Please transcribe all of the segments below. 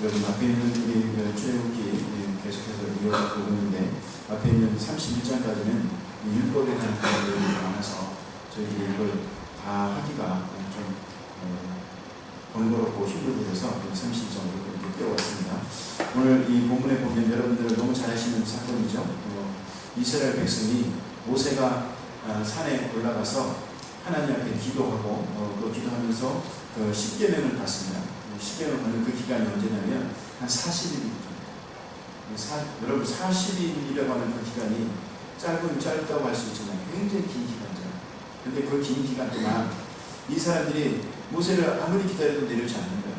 여러분 앞에 있는 우리 출애굽기 계속해서 이어가고 있는데 앞에 있는 31장까지는 율법에 대한 내용이 많아서 저희들이 이걸 다 하기가 좀 번거롭고 힘들고 해서 30장으로 이렇게 띄워왔습니다. 오늘 이 본문에 보면 여러분들 너무 잘 아시는 사건이죠. 이스라엘 백성이 모세가 산에 올라가서 하나님 앞에 기도하고 또 기도하면서 그 10계명을 받습니다. 10계명을 받는 그 기간이 언제냐면 한 40일입니다. 여러분 40일이라고 하는 그 기간이 짧다고 할 수 있지만 굉장히 긴 기간이잖아요. 근데 그 긴 기간 동안 이 사람들이 모세를 아무리 기다려도 내려오지 않는 거예요.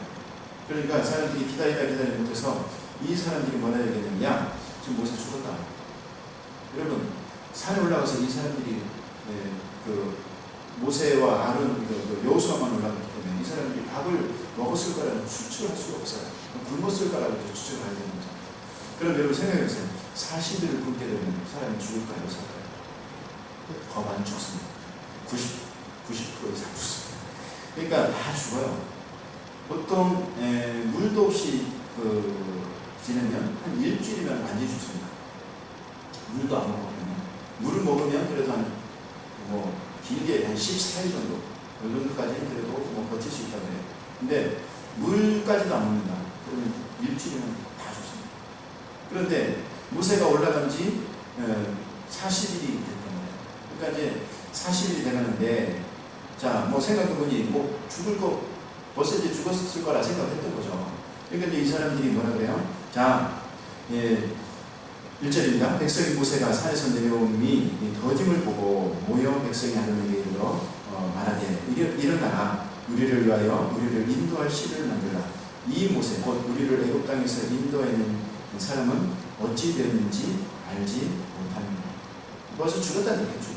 그러니까 사람들이 기다리다 못해서 이 사람들이 뭐라 얘기했느냐, 지금 모세 죽었다. 여러분 산에 올라가서 이 사람들이 그 모세와 아론 여호수아만 올라갔기 때문에 이 사람들이 밥을 먹었을 거라는 추측을 할 수가 없어요. 굶었을 거라고 추측을 해야 되는 거죠. 그럼 여러분 생각해보세요. 40일을 굶게 되면 사람이 죽을까요? 살까요? 더 많이 죽습니다. 90% 이상 죽습니다. 그러니까 다 죽어요. 보통 물도 없이 지내면 한 일주일이면 완전히 죽습니다. 물도 안 먹으면. 물을 먹으면 그래도 길게 한 14일 정도, 이 정도까지는 그래도 버틸 수 있다고 해요. 근데 물까지도 안 먹는다. 그러면 일주일이면 다 죽습니다. 그런데 모세가 올라간 지 40일이 됐단 말이에요. 그러니까 이제 40일이 돼가는데, 자, 생각해보니, 죽을 거, 벌써 이제 죽었을 거라 생각했던 거죠. 그러니까 이제 이 사람들이 뭐라 그래요? 자, 1절입니다. 백성이 모세가 산에서 내려옴이 더짐을 보고 모여 백성이 아론에게 이르러 말하되 일어나라, 우리를 위하여 우리를 인도할 씨를 만들라. 이 모세 곧 우리를 애굽 땅에서 인도하는 사람은 어찌 되었는지 알지 못합니다. 벌써 죽었다는 얘기죠.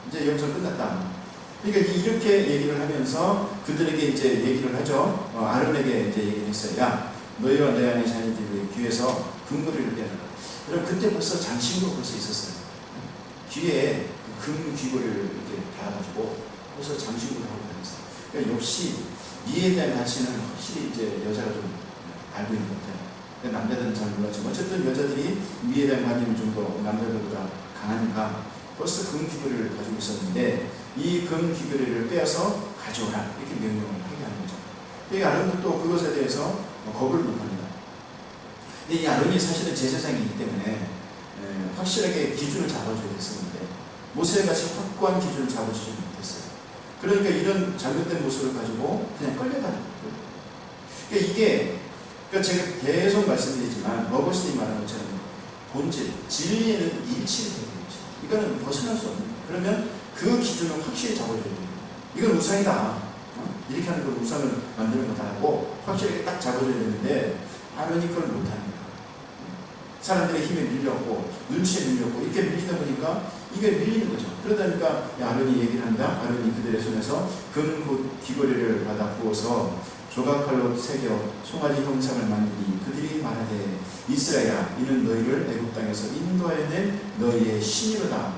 이제 여기서 끝났다. 그러니까 이렇게 얘기를 하면서 그들에게 이제 얘기를 하죠. 아론에게 이제 얘기를 했어요. 야, 너희와 내 안의 자녀들의 귀에서 금고리를 빼라. 그럼 그때 벌써 장신구가 벌써 있었어요. 귀에 금 귀고리를 이렇게 달아가지고 벌써 장신구를 하고 다녔어요. 그러니까 역시 미에 대한 가치는 확실히 이제 여자가 좀 알고 있는 것 같아요. 그러니까 남자들은 잘 몰랐지만 어쨌든 여자들이 미에 대한 관념이 좀 더 남자들보다 강하니까 벌써 금 귀고리를 가지고 있었는데 이 금 귀고리를 빼앗아 가져오라 이렇게 명령을 하게 하는 거죠. 그러니까 아론도 또 그것에 대해서 거부를 못합니다. 근데 이 아론이 사실은 제사장이기 때문에 확실하게 기준을 잡아줘야 됐었는데 모세같이 확고한 기준을 잡아주지 못했어요. 그러니까 이런 잘못된 모습을 가지고 그냥 끌려가는 거예요. 그러니까 이게 제가 계속 말씀드리지만 어거스틴이 말한 것처럼 본질, 진리에는 일치를 해야 되죠. 이거는 벗어날 수 없는 거예요. 그러면 그 기준을 확실히 잡아줘야 돼요. 이건 우상이다. 이렇게 하는 걸 우상을 만드는 것도 하고 확실하게 딱 잡아줘야 되는데 아론이 그걸 못하는 거예요. 사람들의 힘에 밀렸고 눈치에 밀렸고 이렇게 밀리다 보니까 이게 밀리는 거죠. 그러다 보니까 아론이 얘기를 합니다. 아론이 그들의 손에서 금 귀고리를 받아 부어서 조각칼로 새겨 송아지 형상을 만드니 그들이 말하되 이스라엘아 이는 너희를 애굽 땅에서 인도하여낸 너희의 신이로다.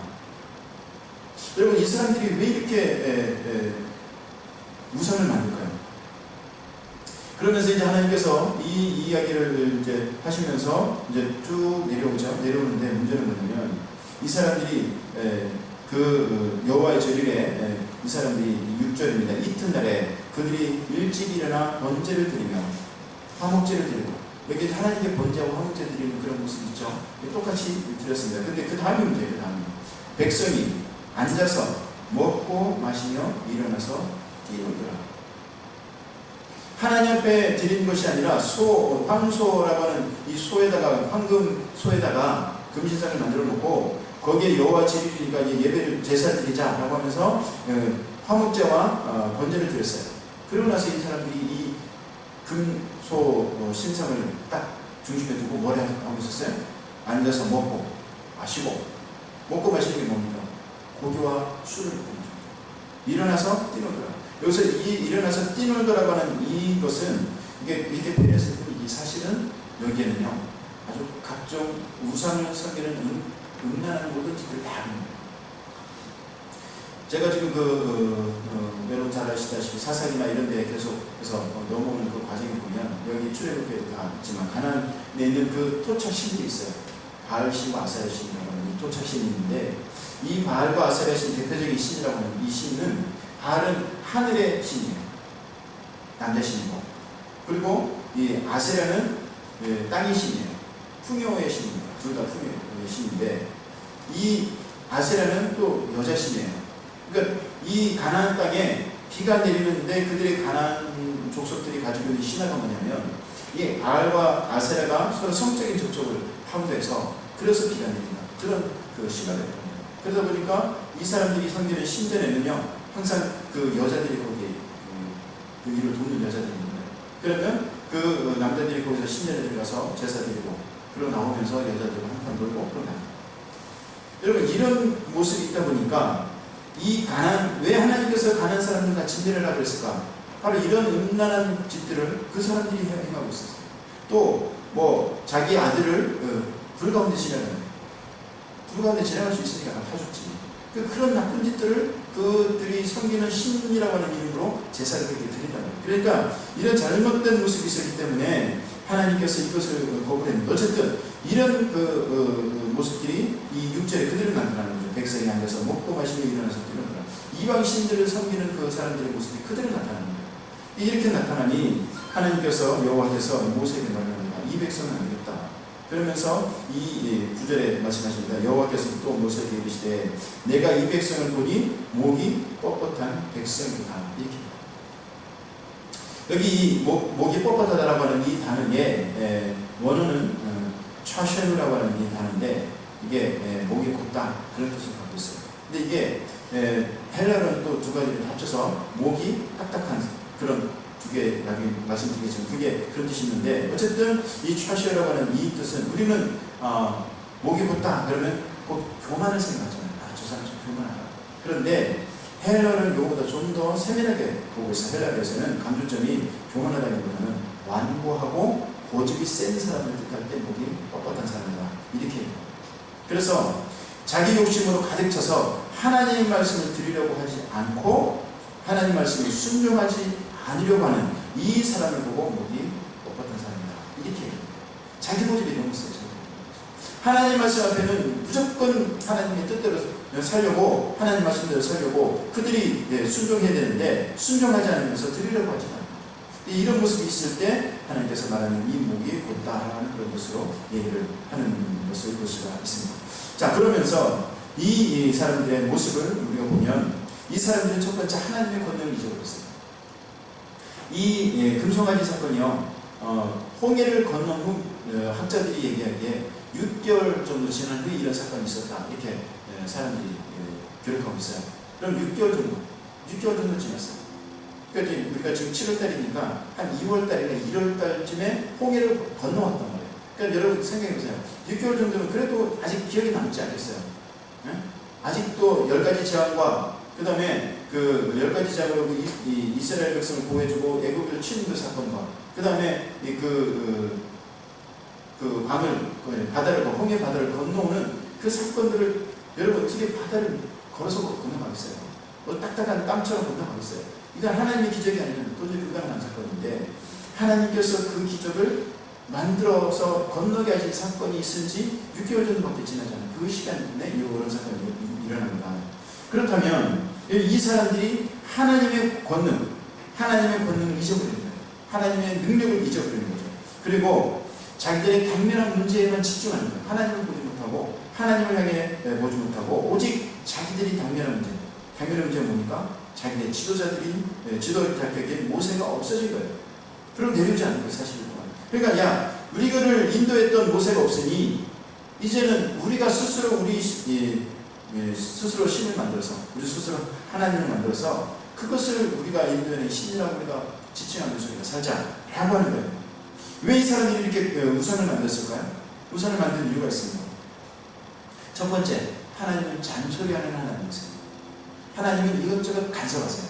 여러분 이 사람들이 왜 이렇게 우상을 만들까요? 그러면서 이제 하나님께서 이 이야기를 이제 하시면서 이제 쭉 내려오죠. 내려오는데 문제는 뭐냐면 이 사람들이 그 여호와의 절일에 이 사람들이 6절입니다. 이튿날에 그들이 일찍 일어나 번제를 드리며 화목제를 드리고 여기 하나님께 번제하고 화목제 드리는 그런 모습이 있죠. 똑같이 드렸습니다. 그런데 그 다음이 문제예요. 그 다음이 백성이 앉아서 먹고 마시며 일어나서 뛰놀더라. 하나님 앞에 드리는 것이 아니라 황소라고 하는 이 소에다가 황금 소에다가 금신상을 만들어 놓고 거기에 여호와 제일이니까 예배를 제사를 드리자라고 하면서 화목제와 번제를 드렸어요. 그러고 나서 이 사람들이 이 금소 신상을 딱 중심에 두고 뭐라 하고 있었어요? 앉아서 먹고 마시고 먹고 마시는 게 뭡니까? 고기와 술을 먹는 거죠. 일어나서 뛰놀더라. 여기서 이 일어나서 뛰놀더라고 하는 이것은 이게 이렇게 표현했을 때 이 사실은 여기에는요 아주 각종 우상을 섬기는 음란한 모든 짓을 다 합니다. 제가 지금 여러분 잘 아시다시피 사사기나 이런 데 계속해서 넘어오는 그 과정을 보면 여기 출애굽기에도 다 있지만 가나안에 있는 그 토착신들이 있어요. 바알신과 아세라신이라고 하는 이 토착신이 있는데 이 바알과 아세라신 대표적인 신이라고 하는 이 신은 바알은 하늘의 신이에요. 남자 신이고 그리고 이 아세라는 땅의 신이에요. 풍요의 신입니다. 둘 다 풍요의 신인데 이 아세라는 또 여자 신이에요. 그러니까 이 가나안 땅에 비가 내리는데 그들의 가나안 족속들이 가지고 있는 신화가 뭐냐면 이 바알과 아세라가 서로 성적인 접촉을 함으로해서 그래서 비가 내린다. 그런 그 신화가 있습니다. 그러다 보니까 이 사람들이 섬기는 신전에는요 항상 그 여자들이 거기에 그 일을 돕는 여자들이 있는 거예요. 그러면 그 남자들이 거기서 신전에 들어가서 제사 드리고 그러고 나오면서 여자들과 한판 놀고 그러고 나요. 여러분 이런 모습이 있다 보니까 이 가난 왜 하나님께서 가난 사람들과 진멸을 하고 있을까? 바로 이런 음란한 짓들을 그 사람들이 행하고 있었어요. 또 뭐 자기 아들을 불 가운데 지나갈 수 있으니까 다 죽지. 그런 나쁜 짓들을 그들이 섬기는 신이라고 하는 이름으로 제사를 그렇게 드린다는 거예요. 그러니까 이런 잘못된 모습이 있었기 때문에 하나님께서 이것을 거부했는데 어쨌든 이런 모습들이 이 6절에 그대로 나타나는 거죠. 백성이 앉아서 먹고 마시며 일어나서 이런 이방 신들을 섬기는 그 사람들의 모습이 그대로 나타나는 거예요. 이렇게 나타나니 하나님께서 여호와께서 모세에게 말합니다. 이 백성은 안 되겠다. 그러면서 이 9절에 말씀하십니다. 여호와께서 또 모세에게 이르시되 내가 이 백성을 보니 목이 뻣뻣한 백성이다. 이렇게 여기 이 목이 뻣뻣하다라고 하는 이 단어의 원어는 차쉐누라고 하는 이 단어인데 이게 목이 곧다 그런 뜻을 갖고 있어요. 근데 이게 헬라어는 또 두 가지를 합쳐서 목이 딱딱한 그런 두 개 나중에 말씀드리겠지만 그게 그런 뜻이 있는데 어쨌든 이 차쉐라고 하는 이 뜻은 우리는 목이 곧다 그러면 곧 교만을 생각하잖아요. 저 사람 좀 교만하다. 그런데 헬라어는 요거보다 좀 더 세밀하게 보고 있어요. 헬라어에서는 강조점이 교만하다기보다는 완고하고 고집이 센 사람을 뜻할 때 목이 뻣뻣한 사람이다. 이렇게 해요. 그래서 자기 욕심으로 가득 차서 하나님의 말씀을 드리려고 하지 않고 하나님 말씀을 순종하지 않으려고 하는 이 사람을 보고 목이 뻣뻣한 사람이다. 이렇게 해요. 자기 고집이 너무 세죠. 하나님 말씀 앞에는 무조건 하나님의 뜻대로 살려고 하나님 말씀대로 살려고 그들이 순종해야 되는데 순종하지 않으면서 드리려고 하지 않아요. 이런 모습이 있을 때 하나님께서 말하는 이 목이 곧다라는 그런 것으로 얘기를 하는 것을 볼 수가 있습니다. 자 그러면서 이 사람들의 모습을 우리가 보면 이 사람들은 첫 번째 하나님의 권능을 잊어버렸어요. 이 금송아지 사건이요 홍해를 건넌 후 학자들이 얘기하기에 6개월 정도 지난 후에 이런 사건이 있었다 이렇게 사람들이 기록하고 있어요. 그럼 6개월 정도 지났어요. 그러니까 우리가 지금 7월달이니까 한 2월달이나 1월달쯤에 홍해를 건너왔단 말이에요. 그러니까 여러분 생각해보세요. 6개월 정도면 그래도 아직 기억이 남지 않겠어요. 네? 아직도 10가지 재앙과 그 다음에 그 10가지 재앙으로 이스라엘 백성을 보호해주고 애굽을 치는 그 사건과 그 다음에 바다를 홍해 바다를 건너오는 그 사건들을 여러분 어떻게 바다를 걸어서 건너가겠어요? 딱딱한 땅처럼 건너가겠어요? 이건 하나님의 기적이 아니면 도저히 불가능한 사건인데 하나님께서 그 기적을 만들어서 건너게 하신 사건이 있은 지 6개월 정도밖에 지나지 않아요. 그 시간 내에 이런 사건이 일어납니다. 그렇다면 이 사람들이 하나님의 권능을 잊어버리는 거예요. 하나님의 능력을 잊어버리는 거죠. 그리고 자기들의 당면한 문제에만 집중하는 거예요. 하나님을 보지 못하고 하나님을 향해 보지 못하고 오직 자기들이 당면한 문제가 뭡니까? 자기네 지도 자격인 모세가 없어진 거예요. 그럼 내려오지 않는 거예요. 사실은. 그러니까 우리를 인도했던 모세가 없으니 이제는 우리가 스스로 스스로 신을 만들어서 우리 스스로 하나님을 만들어서 그것을 우리가 인도하는 신이라고 우리가 지칭하면서 우리가 살자라고 하는 거예요. 왜 이 사람들이 이렇게 우상을 만들었을까요? 우상을 만드는 이유가 있습니다. 첫 번째, 하나님은 잔소리하는 하나님이세요. 하나님은 이것저것 간섭하세요.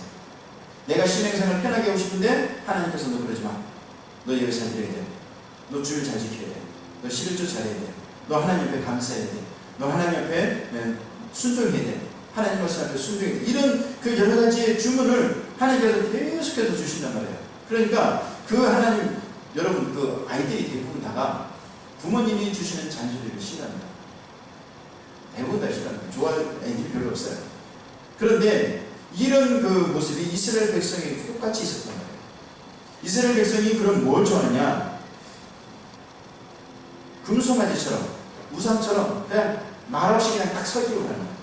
내가 신행생을 편하게 하고 싶은데 하나님께서 너 그러지 마. 너 예배 잘 드려야 돼. 너 주일 잘 지켜야 돼. 너 11조 잘해야 돼. 너 하나님 앞에 감사해야 돼. 너 하나님 앞에 순종해야 돼. 하나님 말씀 앞에 순종해야 돼. 이런 그 여러 가지의 주문을 하나님께서 계속해서 주신단 말이에요. 그러니까 그 하나님, 여러분 그 아이들이 대부분 다가 부모님이 주시는 잔소리를 싫어합니다. 대부분 다 싫어합니다. 좋아할 애들이 별로 없어요. 그런데 이런 그 모습이 이스라엘 백성에게 똑같이 있었단 말이에요. 이스라엘 백성이 그럼 뭘 좋아하냐? 금송아지처럼, 우상처럼 그냥 말없이 그냥 딱 서기로 하는 거예요.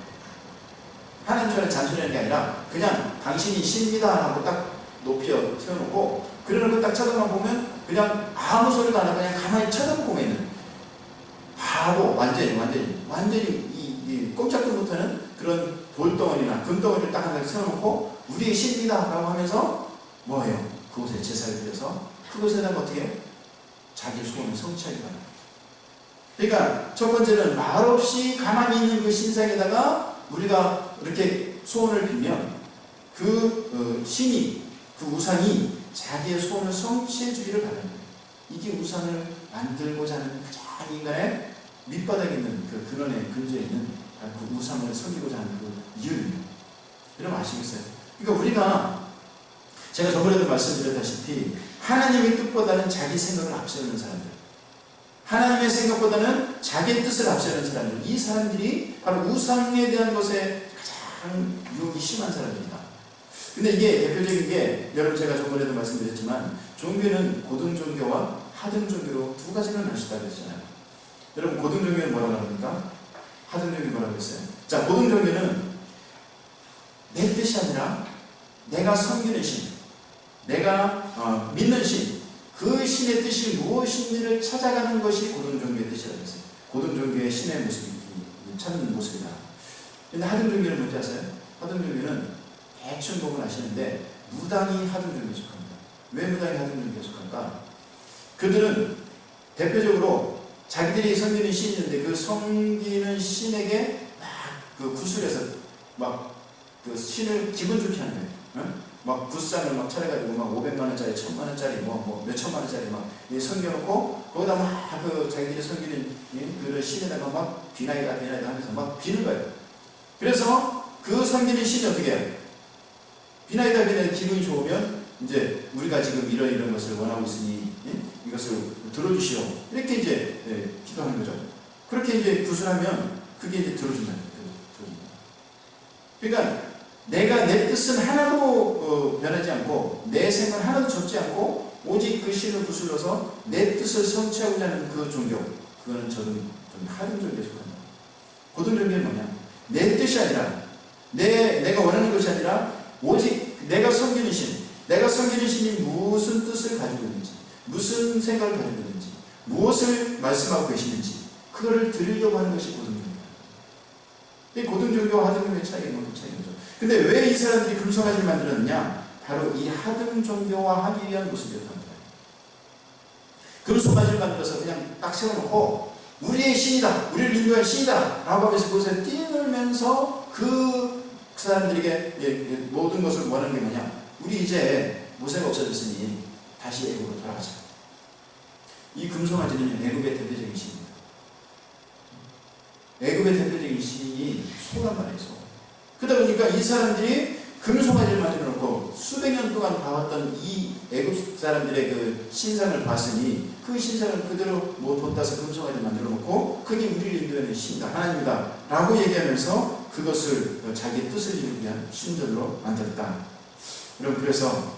하나님처럼 잔소리하는 게 아니라 그냥 당신이 신입니다 하고 딱 높여 세워놓고 그러는 거 딱 쳐다만 보면 그냥 아무 소리도 안 하고 그냥 가만히 쳐다보고 있는 바보, 완전히 이 꼼짝도 못하는 그런 돌덩어리나 금덩어리를 딱 하나 세워놓고 우리의 신입니다 라고 하면서 뭐예요? 그곳에 제사를 드려서 그곳에다가 어떻게 해요? 자기 소원을 성취하기 바랍니다. 그러니까 첫 번째는 말없이 가만히 있는 그 신상에다가 우리가 이렇게 소원을 빌면 그 신이, 그 우상이 자기의 소원을 성취해 주기를 바랍니다. 이게 우상을 만들고자 하는 가장 인간의 밑바닥에 있는 그 근원의 근저에 있는 그 우상을 섬기고자 하는 그 이유입니다. 여러분 아시겠어요? 그러니까 우리가 제가 저번에도 말씀드렸다시피 하나님의 뜻보다는 자기 생각을 앞세우는 사람들, 하나님의 생각보다는 자기의 뜻을 앞세우는 사람들, 이 사람들이 바로 우상에 대한 것에 가장 유혹이 심한 사람입니다. 근데 이게 대표적인 게, 여러분 제가 저번에도 말씀드렸지만 종교는 고등 종교와 하등 종교로 두 가지를 나눌 수 있다고 했잖아요. 여러분 고등 종교는 뭐라고 합니까? 하등 종교는 뭐라고 했어요? 자, 고등 종교는 내 뜻이 아니라 내가 섬기는 신, 내가 믿는 신, 그 신의 뜻이 무엇인지를 찾아가는 것이 고등 종교의 뜻이라고 했어요. 고등 종교의 신의 모습이 찾는 모습이다. 근데 하등 종교는 뭔지 아세요? 하등 종교는 대충 보면 아시는데 무당이 하등 종교에 속합니다. 왜 무당이 하등 종교에 속할까? 그들은 대표적으로 자기들이 섬기는 신이 있는데 그 섬기는 신에게 막 그 구슬해서 막 그 신을 기분 좋게 하는 거예요. 응? 막 굿상을 막 차려가지고 막 500만원짜리, 1000만원짜리, 뭐 몇천만원짜리 막 섬겨놓고 거기다 막 그 자기들이 섬기는 그 신에다가 막 비나이다 하면서 막 비는 거예요. 그래서 그 섬기는 신이 어떻게 해요? 비나이다 기분이 좋으면 이제 우리가 지금 이런 것을 원하고 있으니 이것을 들어주시오. 이렇게 이제 기도하는 거죠. 그렇게 이제 구슬하면 그게 이제 들어준다는 거예요. 그러니까 내가 내 뜻은 하나도 변하지 않고 내 생각은 하나도 접지 않고 오직 그 신을 구슬러서 내 뜻을 성취하고자 하는 그 종교, 그거는 저는 좀 하등 종교에 속합니다. 고등 종교는 뭐냐? 내 뜻이 아니라 내가 원하는 것이 아니라 오직 내가 섬기는 신, 내가 섬기는 신이 무슨 뜻을 가지고 있는지, 무슨 생각을 가지고 있는지, 무엇을 말씀하고 계시는지 그거를 들으려고 하는 것이 고등 종교입니다. 이 고등 종교와 하등 종교의 차이가 이만큼 차이인 거죠. 근데 왜 이 사람들이 금송아지를 만들었느냐? 바로 이 하등 종교화 하기 위한 모습이었단 말이에요. 금송아지를 만들어서 그냥 딱 세워놓고 우리의 신이다, 우리를 인도할 신이다 라고 하면서 그것에 뛰놀면서 그 사람들에게 모든 것을 원하는 게 뭐냐? 우리 이제 모세가 없어졌으니 다시 애굽으로 돌아가자. 이 금송아지는 애굽의 대표적인 신입니다. 애굽의 대표적인 신이 소란 말이에요. 소. 그러다 보니까 이 사람들이 금송아지를 만들어 놓고 수백 년 동안 봐왔던 이 애굽 사람들의 그 신상을 봤으니 그 신상을 그대로 못 따서 금송아지를 만들어 놓고 그게 우리를 인도하는 신이다, 하나님이다 라고 얘기하면서 그것을 자기의 뜻을 이루기 위한 신들로 만들었다. 여러분, 그래서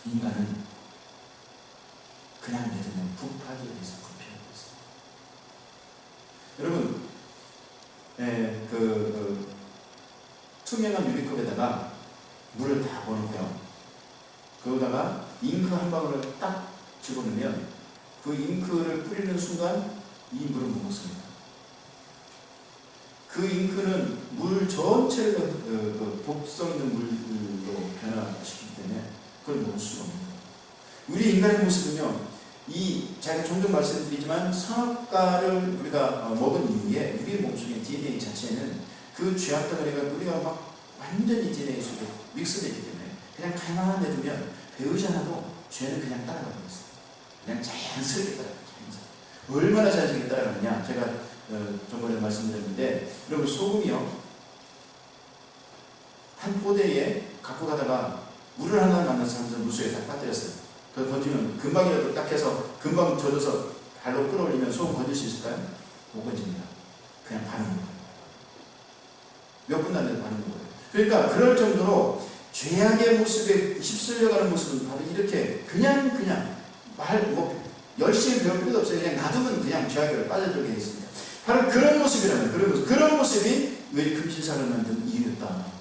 인간은 그냥 믿으면 부파기에 대해서 부패하고 있습니다. 여러분, 투명한 유리컵에다가 물을 다 부어놓고요. 거기다가 잉크 한 방울을 딱 집어넣으면 그 잉크를 뿌리는 순간 이 물은 무겁습니다. 그 잉크는 물 전체를 독성 있는 물로 변화시키기 때문에 그걸 먹을 수가 없는 거예요. 우리 인간의 모습은요, 제가 종종 말씀드리지만 선악과를 우리가 먹은 이후에 우리 몸속의 DNA 자체는 그 죄악덩어리가 우리가 막 완전히 DNA 속에 믹스되기 때문에 그냥 가만히 내두면 배우지 않아도 죄는 그냥 따라가고 있어요. 그냥 자연스럽게 따라가요. 얼마나 자연스럽게 따라가느냐? 제가 저번에 말씀드렸는데, 여러분 소금이요, 한 포대에 갖고 가다가 물을 하나 만나서 하면서 물속에 다 빠뜨렸어요. 그거 던지면 금방이라도 딱 해서 금방 젖어서 발로 끌어올리면 소금 건질 수 있을까요? 못 건집니다. 그냥 바르는 거예요. 몇 분도 안 돼도 바르는 거예요. 그러니까 그럴 정도로 죄악의 모습에 휩쓸려가는 모습은 바로 이렇게 그냥 열심히 배울 필요도 없어요. 그냥 놔두면 그냥 죄악으로 빠져들게 되어 있습니다. 바로 그런 모습이라면 그런 모습이 왜 금신상을 만든 이유였다.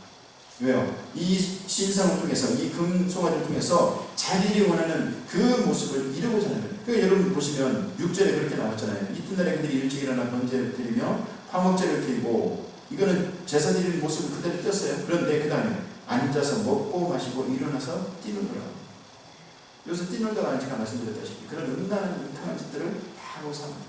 왜요? 이 신상을 통해서 이 금송아지를 통해서 자기들이 원하는 그 모습을 이루고자 하는 거예요. 그러니까 여러분 보시면 6절에 그렇게 나왔잖아요. 이튿날에 그들이 일찍 일어나 번제를 드리며 화목제를 드리고 이거는 제사 드리는 모습을 그대로 띄었어요. 그런데 그 다음에 앉아서 먹고 마시고 일어나서 뛰놀더라. 여기서 뛰놀다가 제가 말씀드렸다시피 그런 음탕한 짓들을 다 하고 삽니다.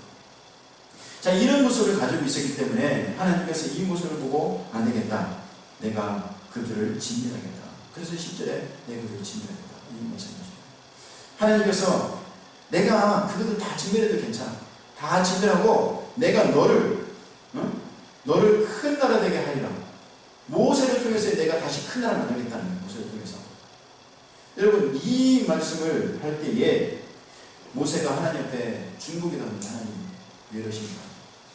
자, 이런 모습을 가지고 있었기 때문에 하나님께서 이 모습을 보고 안 되겠다. 내가 그들을 진멸하겠다. 그래서 10절에 내가 그들을 진멸하겠다. 이 말씀이죠. 하나님께서 내가 그들을 다 진멸해도 괜찮아. 다 진멸하고 내가 너를 큰 나라 되게 하리라. 모세를 통해서 내가 다시 큰 나라 만들겠다는 거예요. 모세를 통해서. 여러분 이 말씀을 할 때에 모세가 하나님 앞에 중국이다 합니다. 하나님 왜 이러십니까?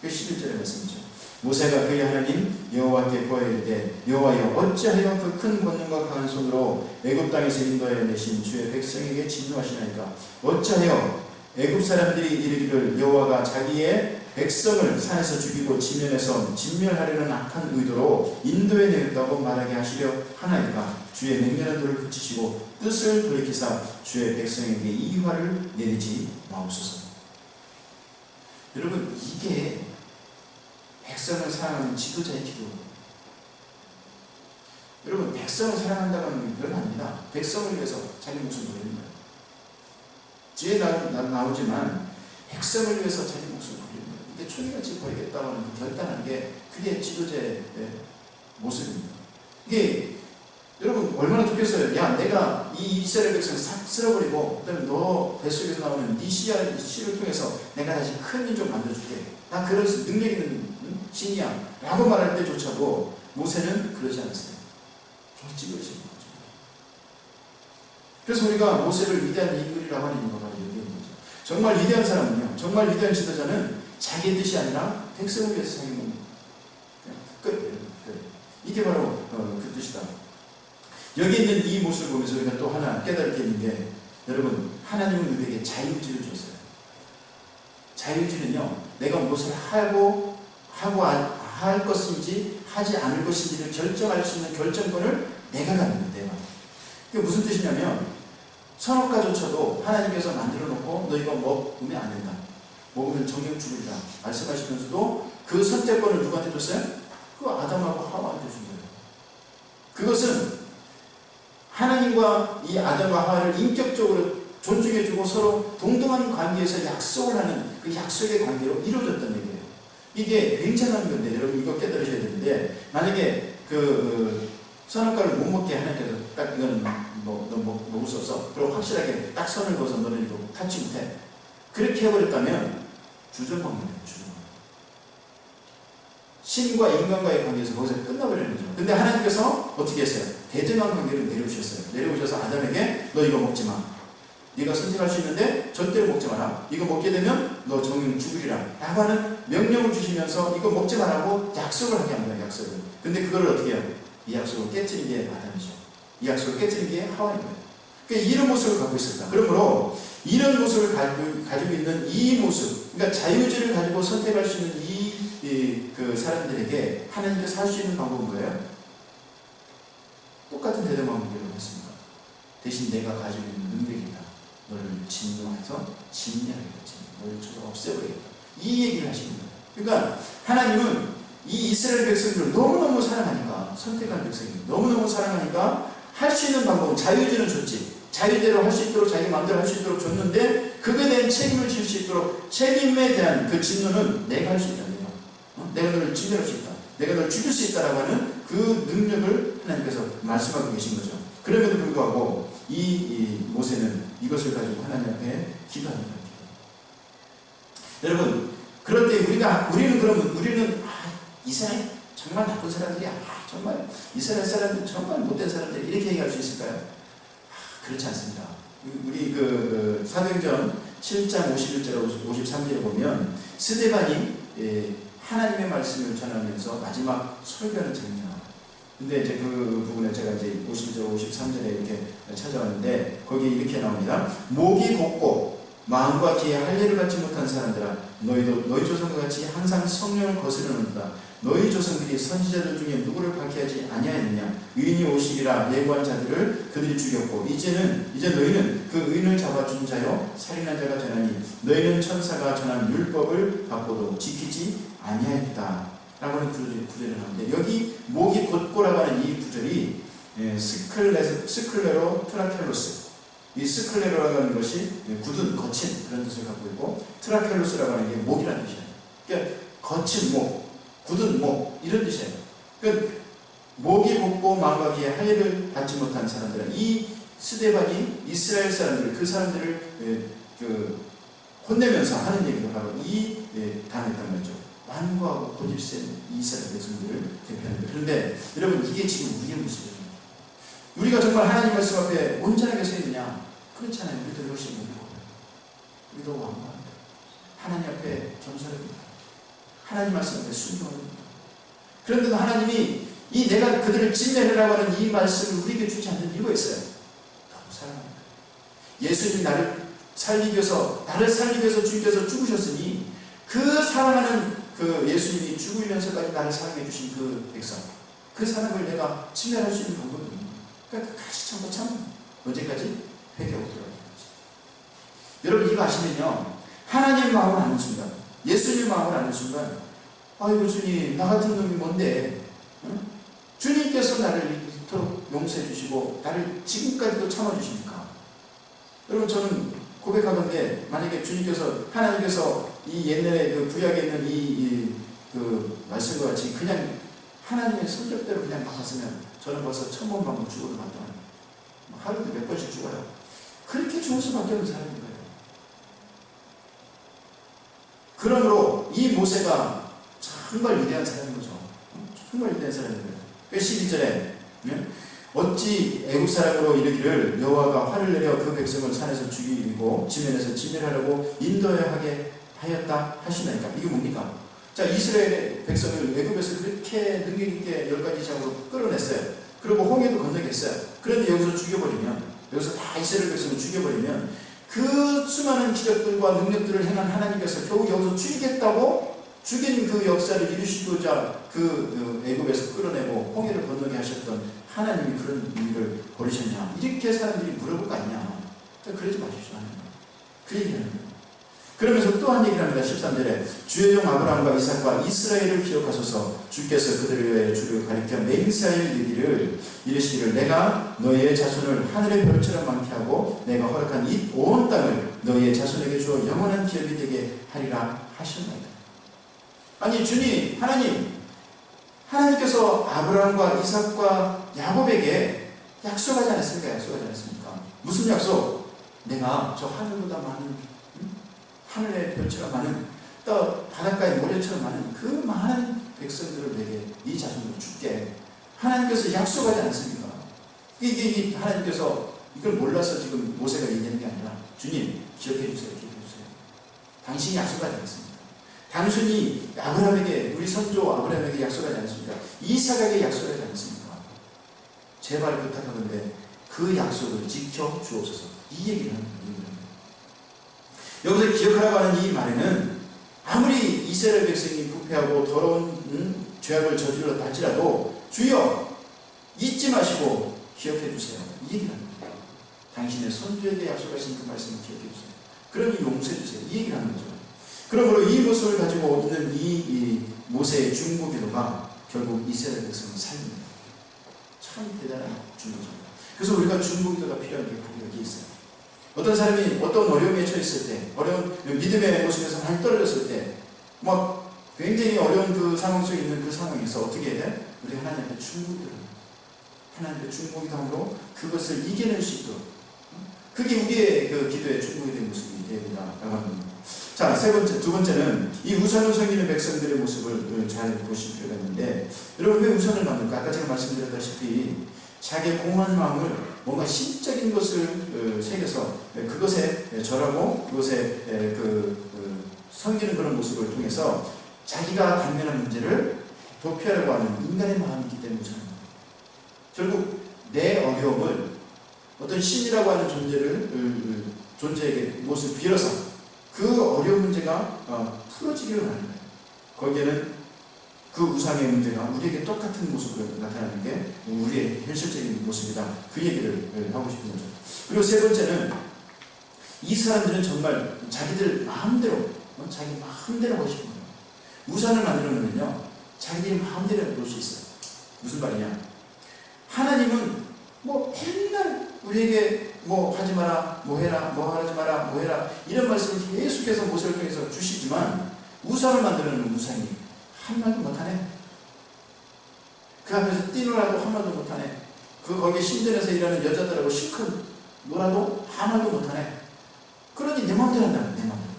그 11절의 말씀이죠. 모세가 그의 하나님 여호와께 구하여 이르되 여호와여 어찌하여 그 큰 권능과 강한 손으로 애굽 땅에서 인도하여 내신 주의 백성에게 진노하시나이까? 어찌하여 애굽 사람들이 이르기를 여호와가 자기의 백성을 산에서 죽이고 지면에서 진멸하려는 악한 의도로 인도해 내었다고 말하게 하시려 하나이까? 주의 맹렬한 도를 그치시고 뜻을 돌이키사 주의 백성에게 이 화를 내리지 마옵소서. 여러분 이게 백성을 사랑하는 지도자의 기도. 여러분 백성을 사랑한다고 하는 게 별거 아닙니다. 백성을 위해서 자기 목숨을 버리는 거예요. 뒤에 나오지만 백성을 위해서 자기 목숨을 버리는 거예요. 이게 초기같이 버리겠다고 하는 그 결단한 게 그게 지도자의 모습입니다. 이게 여러분 얼마나 좋겠어요. 야 내가 이 이스라엘 백성을 싹 쓸어버리고 그다음에 너 뱃속에서 나오는 네 씨를 통해서 내가 다시 큰 민족 만들어줄게. 나 그런 능력 있는 신이야 라고 말할 때조차도 모세는 그러지 않았어요. 찍으시는 거죠. 그래서 우리가 모세를 위대한 인물이라고 하는 이유가 바로 여기인 거죠. 정말 위대한 사람은요, 정말 위대한 지도자는 자기의 뜻이 아니라 백성을 위해서 자기 몸 끝. 이게 바로 그 뜻이다. 여기 있는 이 모습을 보면서 우리가 또 하나 깨달게 있는 게, 여러분 하나님은 우리에게 자유의지를 줬어요. 자유의지는요, 내가 무엇을 할 것인지 하지 않을 것인지를 결정할 수 있는 결정권을 내가 갖는 거예요. 내가. 그게 무슨 뜻이냐면 선악과조차도 하나님께서 만들어 놓고 너 이거 먹으면 안 된다. 먹으면 정령 죽으리라 말씀하시면서도 그 선택권을 누구한테 줬어요? 그 아담하고 하와한테 준 거예요. 그것은 하나님과 이 아담과 하와를 인격적으로 존중해주고 서로 동등한 관계에서 약속을 하는 그 약속의 관계로 이루어졌다는 얘기예요. 이게 굉장한 건데 여러분 이거 깨달으셔야 되는데, 만약에 선악과를 못 먹게 하나님께서 딱 이건 너 먹을 수 없어. 그리고 확실하게 딱 선을 그어서 너는 이거 타치 못해. 그렇게 해버렸다면 주전먹는 거예요. 주전먹는. 신과 인간과의 관계에서 거기서 끝나버리는 거죠. 근데 하나님께서 어떻게 했어요? 대등한 관계를 내려오셨어요. 내려오셔서 아담에게 너 이거 먹지 마. 네가 선택할 수 있는데 절대로 먹지 마라. 이거 먹게 되면 너 정령 죽으리라 라고 하는 명령을 주시면서 이거 먹지 말라고 약속을 하게 합니다. 약속을. 근데 그걸 어떻게 해요? 이 약속을 깨뜨린 게 아담이죠. 이 약속을 깨뜨린 게 하와인 거예요. 그러니까 이런 모습을 갖고 있었다. 그러므로 이런 모습을 가지고 있는 이 모습, 그러니까 자유의지를 가지고 선택할 수 있는 그 사람들에게 하나님께서 할 수 있는 방법은 뭐예요? 똑같은 대답 방법을 했습니다. 대신 내가 가지고 있는 능력이 있다. 너를 진노해서 진멸하겠다. 너를 쳐서 없애버리겠다. 이 얘기를 하시는 거예요. 그러니까 하나님은 이 이스라엘 백성들을 너무너무 사랑하니까, 선택한 백성이 너무너무 사랑하니까 할 수 있는 방법은 자유의지는 줬지. 자유대로 할 수 있도록 자기 마음대로 할 수 있도록 줬는데 그거에 대한 책임을 질 수 있도록 책임에 대한 그 진노는 내가 할 수 있다. 내가 너를 진멸할 수 있다. 내가 너를 죽일 수 있다라고 하는 그 능력을 하나님께서 말씀하고 계신 거죠. 그럼에도 불구하고 이 모세는 이것을 가지고 하나님 앞에 기도하는 거예요. 여러분, 그럴 때 우리는 이스라엘 정말 나쁜 사람들이야. 정말 이스라엘 사람들 정말 못된 사람들 이렇게 얘기할 수 있을까요? 그렇지 않습니다. 우리 사도행전 7장 51절 53절에 보면 스데반이 하나님의 말씀을 전하면서 마지막 설교하는 장면이 나와요. 근데 이제 그 부분에 제가 이제 51절 53절에 이렇게 찾아왔는데 거기 이렇게 나옵니다. 목이 곧고 마음과 귀에 할례를 받지 못한 사람들아, 너희도 너희 조상과 같이 항상 성령을 거스르는도다. 너희 조상들이 선지자들 중에 누구를 박해하지 아니하였느냐? 의인이 오시리라 예고한 자들을 그들이 죽였고 이제 너희는 그 의인을 잡아준 자요 살인한 자가 되나니 너희는 천사가 전한 율법을 받고도 지키지 아니하였다 라고 하는 구절이 나오는데, 여기 목이 곧고라고 하는 이 구절이 스클레로 트라켈로스, 이 스클레로라고 하는 것이 굳은 거친 그런 뜻을 갖고 있고, 트라켈로스라고 하는 게 목이라는 뜻이에요. 그러니까 거친 목, 굳은 목 이런 뜻이에요. 그러니까 목이 곧고 마음과 귀에 할례를 받지 못한 사람들은, 이 스데반이 이스라엘 사람들 그 사람들을 혼내면서 하는 얘기가 바로 이 단어였단 말이죠. 완고하고 고집센 이스라엘 백성들을 대표하는 거예요. 그런데 여러분, 이게 지금 우리의 모습이에요. 우리가 정말 하나님 말씀 앞에 온전하게 서 있느냐? 그렇지 않아요. 우리도 열심히 하고 우리도 완고합니다. 하나님 앞에 겸손합니다. 하나님 말씀 앞에 순종합니다. 그런데도 하나님이 이 내가 그들을 진멸하라고 하는 이 말씀을 우리에게 주지 않는 이유가 있어요. 너무 사랑합니다. 예수님이 나를 살리기 위해서 주님께서 죽으셨으니 그 사랑하는 그 예수님이 죽으면서까지 나를 사랑해 주신 그 백성, 그 사랑을 내가 진멸할 수 있는 방법이 없는 거예요. 그러니까 같이 참고 언제까지? 회개하고 돌아가야지. 여러분, 이거 아시면요, 하나님 마음을 아는 순간, 예수님 마음을 아는 순간, 아이고 주님, 나 같은 놈이 뭔데? 응? 주님께서 나를 이토록 용서해 주시고 나를 지금까지도 참아주시니까. 여러분, 저는 고백하건대, 만약에 하나님께서 이 옛날에 그 구약에 있는 그 말씀과 같이 그냥 하나님의 성격대로 그냥 막았으면 저는 벌써 1000번 방금 죽어도 마땅해요. 하루도 몇 번씩 죽어요. 그렇게 죽을 수밖에 없는 사람인 거예요. 그러므로 이 모세가 정말 위대한 사람인 거죠. 정말 위대한 사람인 거예요. 12절에 어찌 애굽 사람으로 이르기를 여호와가 화를 내려 그 백성을 산에서 죽이고 지면에서 진멸하려고 인도하게 하였다 하시나이까. 이게 뭡니까? 자, 이스라엘의 백성을 애굽에서 그렇게 능력 있게 10가지 장으로 끌어냈어요. 그리고 홍해도 건너게 했어요. 그런데 여기서 다 이스라엘 백성을 죽여버리면 그 수많은 기적들과 능력들을 행한 하나님께서 겨우 여기서 죽이겠다고 죽인 그 역사를 이루시고자 그 애굽에서 끌어내고 홍해를 건너게 하셨던 하나님이 그런 일을 버리셨냐? 이렇게 사람들이 물어볼 거 아니냐? 그러지 마십시오. 그 얘기를 합니다. 그러면서 또 한 얘기를 합니다. 13절에 주의 종 아브라함과 이삭과 이스라엘을 기억하소서. 주께서 그들을 위하여 주를 가리켜 맹세하여 이르시기를 내가 너희의 자손을 하늘의 별처럼 많게 하고 내가 허락한 이 온 땅을 너희의 자손에게 주어 영원한 기업이 되게 하리라 하셨나이다. 아니 주님, 하나님께서 아브라함과 이삭과 야곱에게 약속하지 않았습니까? 무슨 약속? 내가 저 하늘보다 많은, 하늘의 별처럼 많은, 또 바닷가의 모래처럼 많은 그 많은 백성들을 내게 네 자손으로 줄게. 하나님께서 약속하지 않습니까? 이게 하나님께서 이걸 몰라서 지금 모세가 얘기하는 게 아니라, 주님 기억해 주세요. 당신이 약속하지 않습니다. 단순히 아브라함에게, 우리 선조 아브라함에게 약속하지 않습니까? 이삭에게 약속하지 않습니까? 제발 부탁하건대 그 약속을 지켜 주옵소서. 이 얘기를 합니다. 여기서 기억하라고 하는 이 말에는 아무리 이스라엘 백성이 부패하고 더러운 죄악을 저질렀다 할지라도 주여 잊지 마시고 기억해 주세요. 이 얘기를 합니다. 당신의 선조에게 약속하신 그 말씀을 기억해 주세요. 그러니 용서해 주세요. 이 얘기를 하는 거죠. 그러므로 이 모습을 가지고 있는 이 모세의 중보기도가 결국 이스라엘 백성을 살립니다. 참 대단한 중보기도입니다. 그래서 우리가 중보기도가 필요한 게 바로 여기 있어요. 어떤 사람이 어떤 어려움에 처했을 때, 어려운 믿음의 모습에서 많이 떨어졌을 때, 굉장히 어려운 그 상황 속에 있는 그 상황에서 어떻게 해야 돼? 우리 하나님께 중보기도를 합니다. 하나님께 중보기도함으로 그것을 이겨낼 수 있도록, 그게 우리의 그 기도의 중보기도의 모습이 되어야 된다라고 합니다. 자, 두 번째는 이 우상을 섬기는 백성들의 모습을 잘 보실 필요가 있는데, 여러분 왜 우상을 만들까? 아까 제가 말씀드렸다시피 자기의 공허한 마음을 뭔가 신적인 것을 새겨서 그것에 절하고 그것에 섬기는 그런 모습을 통해서 자기가 관련한 문제를 도피하려고 하는 인간의 마음이기 때문에 우상입니다. 결국 내 어려움을 어떤 신이라고 하는 존재에게 모습을 빌어서 그 어려운 문제가 풀어지기를 원하는 거예요. 거기에는 그 우상의 문제가 우리에게 똑같은 모습으로 나타나는 게 우리의 현실적인 모습이다. 그 얘기를 하고 싶은 거죠. 그리고 세 번째는 이 사람들은 정말 자기들 마음대로 자기 마음대로 하고 싶은 거예요. 우상을 만들어 놓으면요 자기들이 마음대로 놓을 수 있어요. 무슨 말이냐? 하나님은 맨날 우리에게 하지 마라, 해라, 하지 마라, 해라 이런 말씀을 계속해서 모세를 통해서 주시지만 우상을 만들어 놓은 우상이 한마디도 못하네. 그 앞에서 뛰노라도 한마디도 못하네. 거기에 신전에서 일하는 여자들하고 실컷 놀아도 한마디도 못하네. 그러니 내 마음대로 한다는 내 마음대로.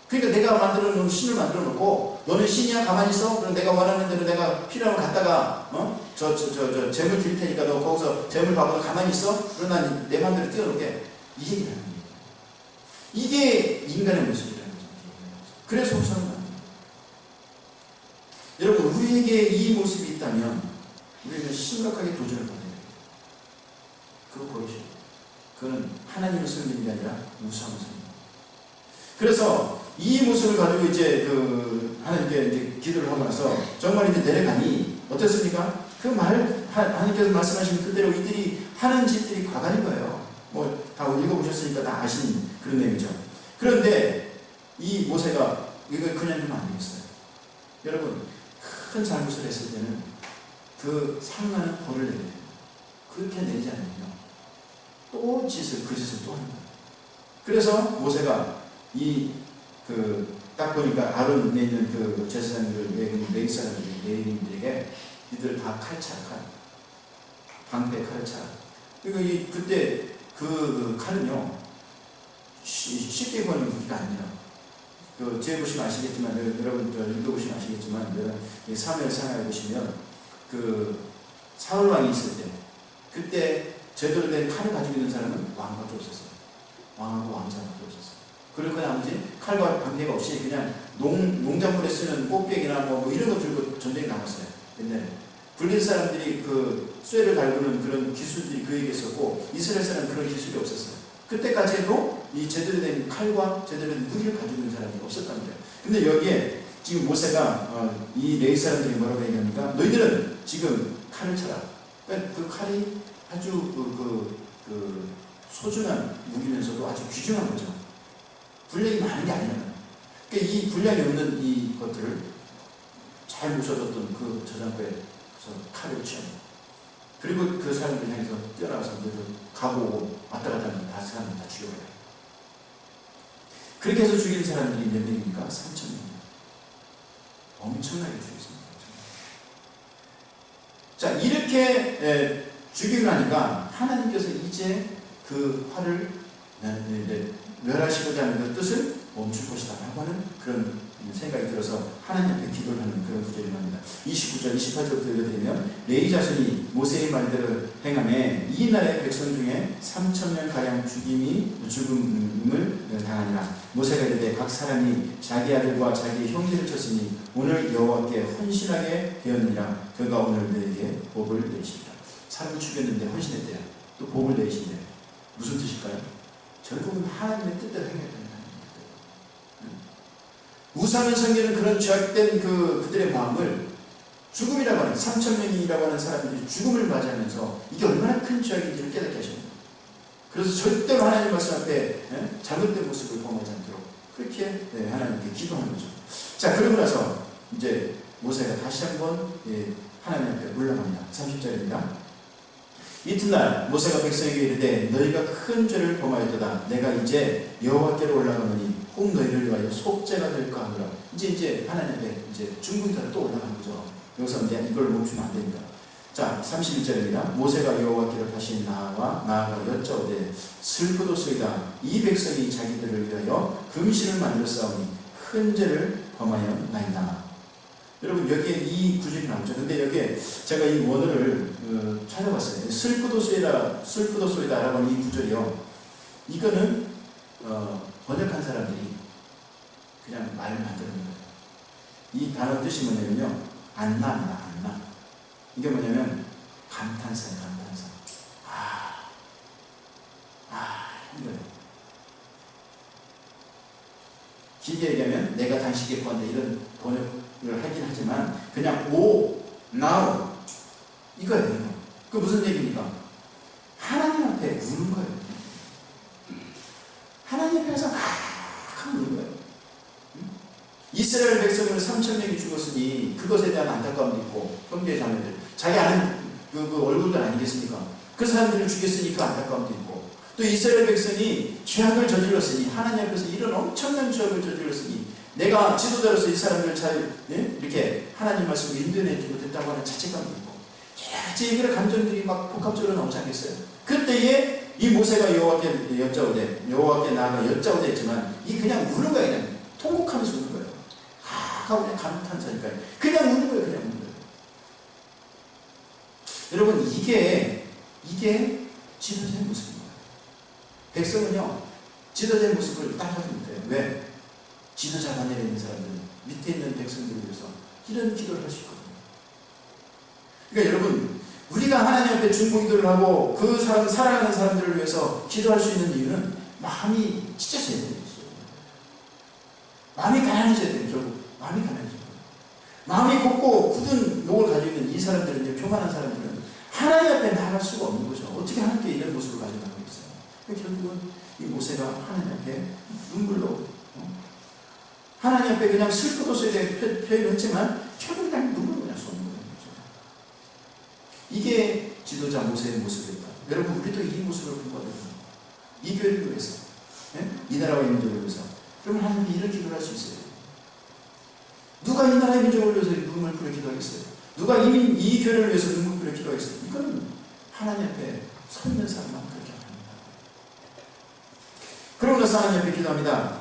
그러니까 내가 만들어 놓은 신을 만들어 놓고 너는 신이야 가만히 있어. 그럼 내가 원하는 대로 내가 필요하면 갔다가 재물 드릴 테니까 너 거기서 재물 받고 가만히 있어. 그러나 내 마음대로 뛰어놀게. 이 얘기를 하는 거예요. 이게 인간의 모습이라는 거죠. 그래서 우상을 만듭니다. 여러분 우리에게 이 모습이 있다면 우리는 심각하게 도전을 받아야 돼요. 그거 버리셔야 돼요. 그거는 하나님을 섬기는 게 아니라 우상을 섬깁니다. 그래서 이 모습을 가지고 이제 하나님께 이제 기도를 하고 나서 정말 이제 내려가니 어땠습니까? 그 하나님께서 말씀하신 그대로 이들이 하는 짓들이 과간인 거예요. 다 읽어보셨으니까 다 아시는 그런 내용이죠. 그런데 이 모세가 이걸 그냥 두면 안 되겠어요. 여러분 큰 잘못을 했을 때는 그 상하는 벌을 내야 돼요. 그렇게 내지 않으면요 또 그 짓을 또 하는 거예요. 그래서 모세가 딱 보니까 아론에 있는 그 제사장들, 레위 사람들, 레위인들에게 이들 다 칼차, 방패 칼을 차. 그리고 그때 그 칼은요 쉽게 구하는 무기가 아니라 뒤에 보시면 아시겠지만 여러분 읽어보시면 아시겠지만 사무엘 상하에 보시면 사울 왕이 있을 때 그때 제대로 된 칼을 가지고 있는 사람은 왕밖에 없었어요. 왕하고 왕자밖에 없었어요. 그리고 나머지 칼과 방패가 없이 그냥 농작물에 쓰는 꽃배기나 이런 거 들고 전쟁에 나갔어요. 옛날에 블린 사람들이 쇠를 달구는 그런 기술들이 그에게 있었고 이스라엘 사람은 그런 기술이 없었어요. 그때까지 해도 이 제대로 된 칼과 제대로 된 무기를 가지고 있는 사람이 없었단 말이에요. 근데 여기에 지금 모세가 이 레위 사람들이 뭐라고 얘기합니까? 너희들은 지금 칼을 쳐라. 그러니까 그 칼이 아주 소중한 무기면서도 아주 귀중한 거죠. 분량이 많은 게 아니라. 그러니까 이 분량이 없는 이 것들을 잘 모셔뒀던 그 저장고에서 칼을 취합니다. 그리고 그 사람들 향해서 뛰어나가서 가보고 왔다 갔다 하면 다 사람을 다 죽여버려요. 그렇게 해서 죽인 사람들이 몇 명입니까? 3,000명입니다. 엄청나게 죽였습니다. 자, 이렇게 죽이고 나니까 하나님께서 이제 그 화를 멸하시고자 하는 그 뜻을 멈출 것이다 라고 하는 그런 생각이 들어서 하나님께 기도를 하는 그런 구절이 나옵니다. 29절, 28절부터 읽어드리면 레위 자손이 모세의 말대로 행하매 이 나라의 백성 중에 3,000명가량 죽음을 당하니라. 모세가 이르되 각 사람이 자기 아들과 자기 형제를 쳤으니 오늘 여호와께 헌신하게 되었느니라. 그가 오늘 너에게 복을 내리시리라. 사람을 죽였는데 헌신했대요. 또 복을 내리신대요. 무슨 뜻일까요? 결국은 하나님의 뜻대로 행했다는 거예요. 우상을 섬기는 그런 죄악된 그들의 마음을 죽음이라고 하는 3,000명이라고 하는 사람들이 죽음을 맞이하면서 이게 얼마나 큰 죄악인지를 깨닫게 하십니다. 그래서 절대로 하나님 말씀 앞에 잘못된 모습을 범하지 않도록 그렇게 하나님께 기도하는 거죠. 자, 그러고 나서 이제 모세가 다시 한번 하나님 앞에 올라갑니다. 30절입니다. 이튿날 모세가 백성에게 이르되 너희가 큰 죄를 범하였도다. 내가 이제 여호와께로 올라가노니 혹 너희를 위하여 속죄가 될까 하노라. 이제 하나님 앞에 이제 중국이가 또 올라가는 거죠. 여기서 이제 이걸 멈추면 안 됩니다. 자, 31절입니다. 모세가 여호와께로 다시 나아가 여짜오되 슬프도소이다. 이 백성이 자기들을 위하여 금신을 만들었사오니 큰 죄를 범하였나이다. 여러분 여기에 이 구절이 나오죠. 근데 여기에 제가 이 원어를 찾아봤어요. 슬프도소이다라고 하는 이 구절이요. 이거는 번역한 사람들이 그냥 말을 만드는 거예요. 이 단어 뜻이 뭐냐면요, 안나입니다. 안나. 이게 뭐냐면 감탄사. 이거예요. 길게 얘기하면 내가 당신께 구한다 이런 번역을 하긴 하지만 그냥 오, now 이거예요. 그 무슨 얘기입니까? 하나님 앞에 우는 거예요. 하나님 앞에서 하고 우는 거예요. 이스라엘 백성을 3,000명이 죽었으니 그것에 대한 안타까움도 있고, 형제 자매들 자기 아는 그 얼굴들 아니겠습니까? 그 사람들을 죽였으니 그 안타까움도 있고, 또 이스라엘 백성이 죄악을 저질렀으니, 하나님 앞에서 이런 엄청난 죄악을 저질렀으니 내가 지도자로서 이 사람들을 잘 이렇게 하나님 말씀을 인도해내지 못했다고 하는 자책감도 있고, 여러 가지 감정들이 막 복합적으로 나오지 않겠어요? 그때에 이 모세가 여호와께 나아가 여짜오되 했지만 이 그냥 우는 거예요. 그냥 통곡하면서 우는 거예요. 하고 그냥 감탄사니까요. 그냥 우는 거예요. 그냥 우는 거예요. 여러분 이게 지도자의 모습입니다. 백성은요 지도자의 모습을 따라가지 못해요. 왜? 지도자가 내리는 사람들은 밑에 있는 백성들을 위해서 이런 기도를 할 수 있거든요. 그러니까 여러분 우리가 하나님 앞에 중보기도를 하고 그 사람 살아가는 사람들을 위해서 기도할 수 있는 이유는 마음이 찢어져야 되는 것이죠. 마음이 가난해져야 돼요. 결국 마음이 가난해져요. 마음이 곱고 굳은 녹을 가지고 있는 이 사람들은, 이제 교만한 사람들은 하나님 앞에 나아갈 수가 없는 거죠. 어떻게 하나님께 이런 모습을 가지고 나가고 있어요. 결국은 이 모세가 하나님 앞에 눈물로 하나님 앞에 그냥 슬프도소에 대해 표현을 했지만 결국 그냥 눈물로 그냥 쏟는 거예요. 이게 지도자 모세의 모습이었다. 여러분 우리도 이 모습을 본거든요. 이 교회를 위해서, 이 나라와 이 민족을 위해서. 그러면 하나님이 이런 기도를 할 수 있어요. 누가 이 나라의 민족을 위해서 눈물 뿌려 기도하겠어요? 누가 이 교회를 위해서 눈물 뿌려 기도하겠어요? 이거는 하나님 앞에 서 있는 사람만 그렇게 합니다. 그러고 나서 하나님 앞에 기도합니다.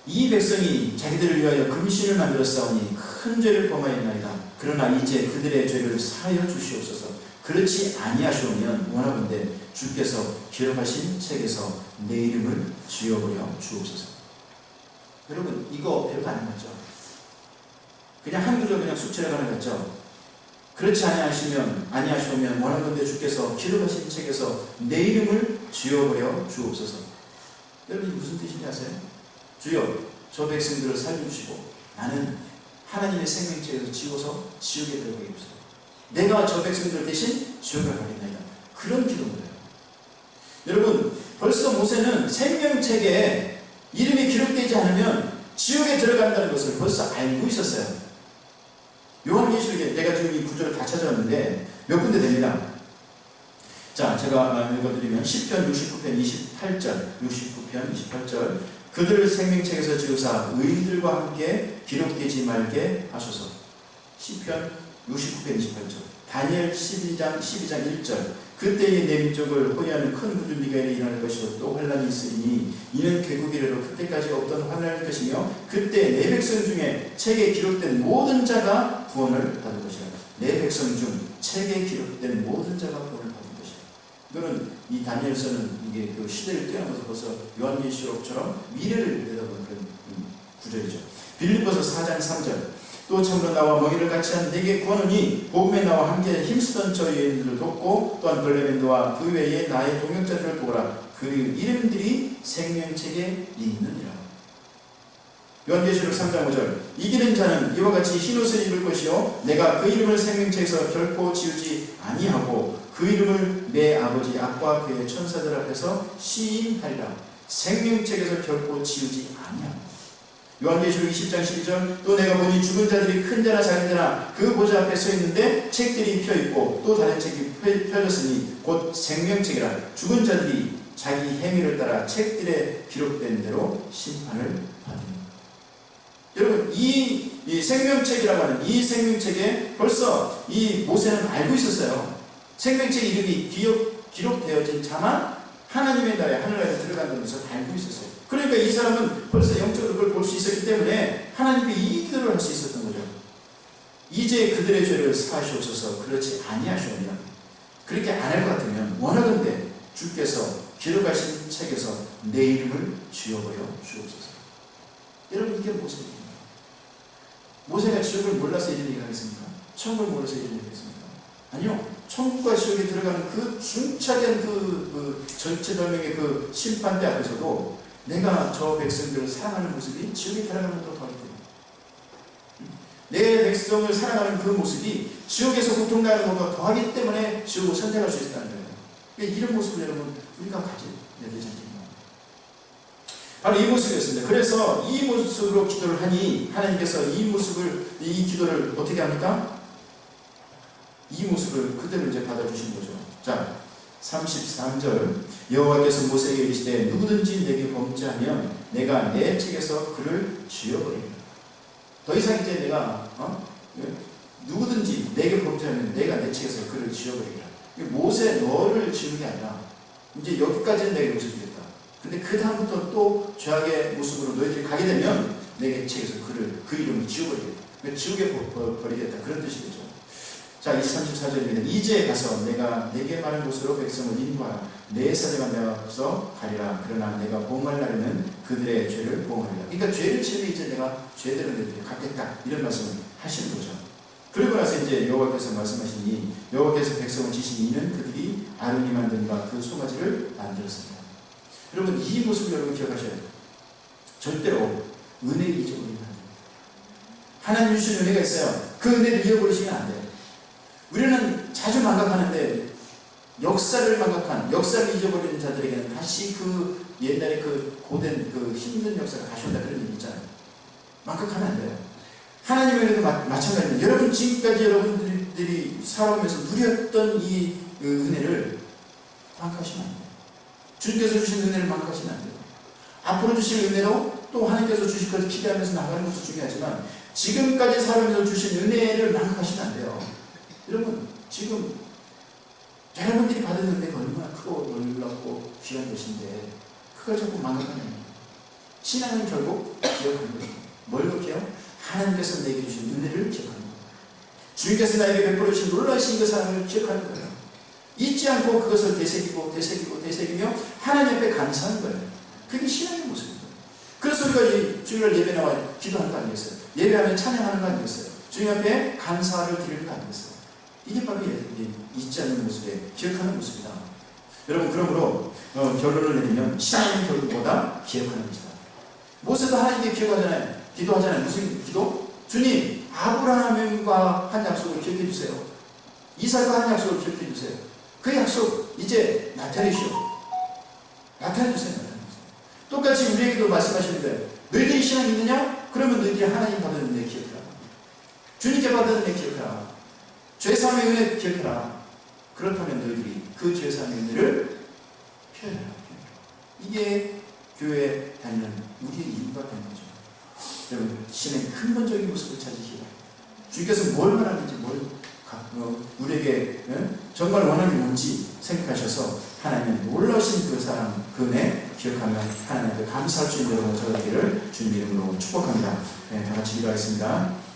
이 백성이 자기들을 위하여 금신을 만들어 싸우니 큰 죄를 범하였나이다. 그러나 이제 그들의 죄를 사하여 주시옵소서. 그렇지 아니하시오면 원하건대 주께서 기록하신 책에서 내 이름을 지워버려 주옵소서. 여러분 이거 별거 아닌 거죠. 그냥 한 구절 그냥 숙제해가는 거 같죠. 그렇지 아니하시오면 원하건대 주께서 기록하신 책에서 내 이름을 지워버려 주옵소서. 여러분 무슨 뜻인지 아세요? 주여 저 백성들을 살려주시고 나는 하나님의 생명책에서 지워서 지옥에 들어가게 해주세요. 내가 저 백성들 대신 지옥에 가겠나이다. 그런 기도인 거예요. 여러분 벌써 모세는 생명책에 이름이 기록되지 않으면 지옥에 들어간다는 것을 벌써 알고 있었어요. 요한계시록에 내가 지금 이 구절을 다 찾아왔는데 몇 군데 됩니다. 자, 제가 읽어드리면 시편 69편 28절 그들을 생명책에서 지우사 의인들과 함께 기록되지 말게 하소서. 시편 69편 28절 다니엘 12장 1절 그때의 내 민족을 호위하는 큰 구름 네가 일어날 것이요 또 환난이 있으니 이는 개국 이래로 그때까지 없던 환난일 것이며 그때 내 백성 중에 책에 기록된 모든 자가 구원을 받을 것이라. 내 백성 중 책에 기록된 모든 자가 구원을 받을 것이라. 이거는 이 다니엘서는 이게 그 시대를 뛰어넘어서 벌써 요한계시록처럼 미래를 내다보는 그런 구절이죠. 빌립보서 4장 3절 또 참으로 나와 먹이를 같이 한 내게 구하노니 복음에 나와 함께 힘쓰던 저 여인들을 돕고 또한 블레멘도와 그 외에 나의 동역자들을 도우라. 그 이름들이 생명책에 있느니라. 요한계시록 3장 5절 이기는 자는 이와 같이 흰옷을 입을 것이요 내가 그 이름을 생명책에서 결코 지우지 아니하고 그 이름을 내 아버지 앞과 그의 천사들 앞에서 시인하리라. 생명책에서 결코 지우지 아니하고. 요한계시록 20장 12절 또 내가 보니 죽은 자들이 큰 자나 작은 자나 그 보좌 앞에 서 있는데 책들이 펴있고 또 다른 책이 펴졌으니 곧 생명책이라. 죽은 자들이 자기 행위를 따라 책들에 기록된 대로 심판을 받습니다. 여러분 이 생명책이라고 하는 이 생명책에 벌써 이 모세는 알고 있었어요. 생명책 이름이 기록되어진 자만 하나님의 나라에 하늘나라에 들어간다는 것을 알고 있었어요. 그러니까 이 사람은 벌써 영적으로 그걸 볼 수 때문에 하나님께 이 기도를 할 수 있었던 거죠. 이제 그들의 죄를 사하시옵소서. 그렇지 아니하시오면, 그렇게 안 할 것 같으면 원하건대 주께서 기록하신 책에서 내 이름을 지워버려 주옵소서. 여러분, 이게 모세입니다. 모세가 지옥을 몰라서 이런 얘기를 하겠습니까? 천국을 몰라서 이런 얘기를 했습니까? 아니요. 천국과 지옥에 들어가는 그 중차대한 그 전체적인 그 심판대 앞에서도 내가 저 백성들을 사랑하는 모습이 지옥에 들어가는 것도 더하기 때문에, 내 백성을 사랑하는 그 모습이 지옥에서 고통나는 것과 더하기 때문에 지옥을 선택할 수 있다는 거예요. 그러니까 이런 모습을 여러분 우리가 가져야 되잖아요. 바로 이 모습이었습니다. 그래서 이 모습으로 기도를 하니 하나님께서 이 기도를 어떻게 합니까? 이 모습을 그대로 이제 받아주신 거죠. 자, 33절 여호와께서 모세에게 이르시되 누구든지 내게 범죄하면 내가 내 책에서 그를 지워버리리라. 더 이상 이제 내가 누구든지 내게 범죄하면 내가 내 책에서 그를 지워버리리라. 모세 너를 지우는 게 아니라 이제 여기까지는 내가 용서주겠다. 근데 그 다음부터 또 죄악의 모습으로 너희들이 가게 되면 내게 책에서 그 이름을 지워버리겠다. 지우게 버리겠다. 그런 뜻이겠죠. 자, 34절입니다. 이제 가서 내가 내게 말한 곳으로 백성을 인도하라. 내 사정한 내 앞서 가리라. 그러나 내가 보응할 날에는 그들의 죄를 보응하리라. 그러니까 죄를 지으면 이제 내가 죄대로 너희들이 갚겠다. 이런 말씀을 하시는 거죠. 그리고 나서 이제 여호와께서 말씀하시니 여호와께서 백성을 지신 이는 그들이 아론이 만든 바 그 송아지를 만들었습니다. 여러분, 이 모습을 여러분 기억하셔야 돼요. 절대로 은혜를 잊어버리면 안 됩니다. 하나님 주신 은혜가 있어요. 그 은혜를 잃어버리시면 안 돼요. 우리는 자주 망각하는데 역사를 잊어버리는 자들에게는 다시 그 옛날에 그 고된 그 힘든 역사가 다시 온다, 그런 얘기 있잖아요. 망각하면 안 돼요. 하나님의 은혜도 마찬가지입니다. 여러분, 지금까지 여러분들이 살아오면서 누렸던 이 은혜를 망각하시면 안 돼요. 주님께서 주신 은혜를 망각하시면 안 돼요. 앞으로 주실 은혜로 또 하나님께서 주실 것을 기대하면서 나가는 것도 중요하지만 지금까지 살아오면서 주신 은혜를 망각하시면 안 돼요. 여러분, 지금 여러분들이 받은 은혜가 얼마나 크고 놀랍고 귀한 것인데 그걸 자꾸 망각하는 거예요. 신앙은 결국 기억하는 거죠. 뭘 기억해요? 하나님께서 내게 주신 은혜를 기억하는 거예요. 주님께서 나에게 베풀어 주신 놀라신 그 사랑을 기억하는 거예요. 잊지 않고 그것을 되새기며 하나님 앞에 감사하는 거예요. 그게 신앙의 모습입니다. 그래서 우리가 주일날 예배 나와 기도하는 거 아니겠어요? 예배하면 찬양하는 거 아니겠어요? 주님 앞에 감사를 드리는 거 아니겠어요? 이게 바로 잊지 않는 모습에 기억하는 모습이다. 여러분, 그러므로 결론을 내리면 신앙은 결론보다 기억하는 것이다. 모세도 하나님께 기도하잖아요. 무슨 기도? 주님, 아브라함과 한 약속을 기억해 주세요. 이삭과 한 약속을 기억해 주세요. 그 약속 이제 나타내시오. 나타내주세요. 똑같이 우리에게도 말씀하시는데 너희들이 신앙이 있느냐? 그러면 너희들이 하나님 받은 은혜 기억해라. 주님께 받은 은혜 기억해라. 죄사함의 은혜 기억해라. 그렇다면 너희들이 그 죄사함의 은혜를 표현해라. 이게 교회에 다니는 우리의 이유가 되는 거죠. 여러분, 신의 근본적인 모습을 찾으시기 바랍니다. 주님께서 뭘 말하는지, 우리에게 정말 원하는 게 뭔지 생각하셔서 하나님의 놀라우신 그 사랑, 그 은혜 기억하며 하나님께 감사할 수 있는 여러분 저에게를 주님 이름으로 축복합니다. 다 같이 기도하겠습니다.